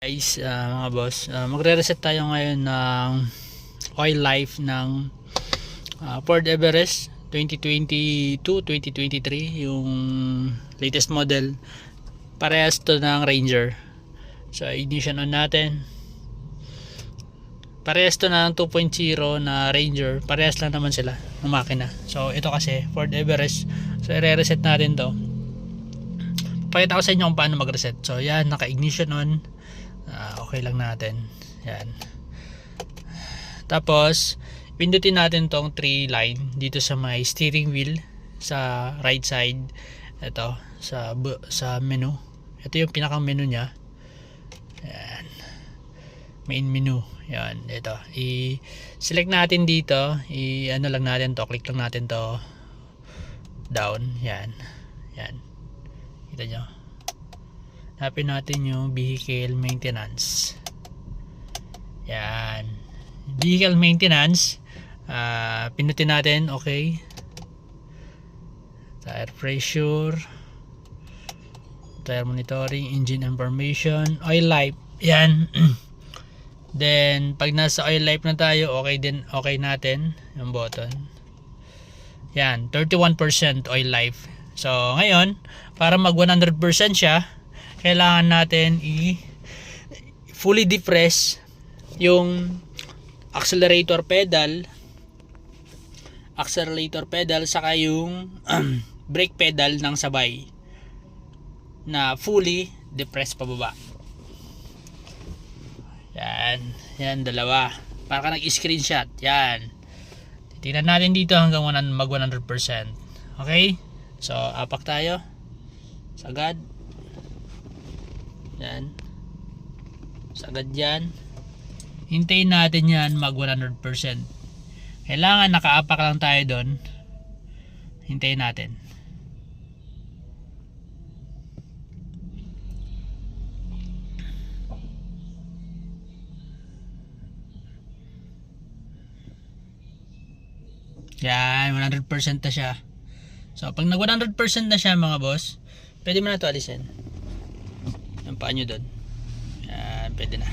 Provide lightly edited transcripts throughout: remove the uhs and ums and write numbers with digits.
Guys, mga boss, magre-reset tayo ngayon ng oil life ng Ford Everest 2022-2023, yung latest model. Parehas to ng Ranger. So ignition on natin. Parehas to ng 2.0 na Ranger. Parehas lang naman sila ng makina. So ito kasi Ford Everest. So i-reset natin to. Pakita ko sa inyo kung paano mag-reset. So yan, naka-ignition on. Okay lang natin. Yan. Tapos pindutin natin tong 3 line dito sa may steering wheel sa right side. Ito sa menu. Ito yung pinaka menu niya. Yan. Main menu. Yan, ito. I-select natin dito. I-ano lang natin to. Click lang natin to. Down. Yan. Yan. Kita nyo. Hanapin natin yung vehicle maintenance. Yan. Vehicle maintenance. Pinutin natin. Okay. Tire pressure. Tire monitoring. Engine information. Oil life. Yan. Then, pag nasa oil life na tayo, okay din. Okay natin. Yung button. Yan. 31% oil life. So, ngayon, para mag 100% siya, kailangan natin fully depress yung accelerator pedal, saka yung brake pedal ng sabay na fully depress pababa. Yan, yan dalawa. Para ka nag-screenshot. Yan. Titingnan natin dito hanggang mag 100%. Okay? So, apak tayo. Sagad. Yan. Sagad yan. Hintayin natin yan mag 100%. Kailangan nakaapak lang tayo doon. Hintayin natin. Yan, 100% na siya. So, pag nag 100% na siya mga boss, pwede mo na ito alisin. Yung paa nyo doon. Yan, pwede na.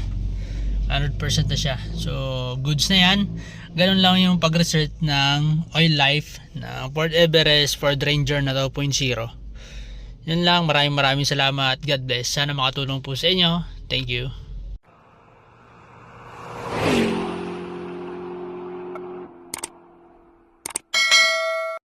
100% na siya. So, goods na yan. Ganun lang yung pag-reset ng oil life ng Ford Everest Ford Ranger na 2.0. Yan lang. Maraming salamat. God bless. Sana makatulong po sa inyo. Thank you.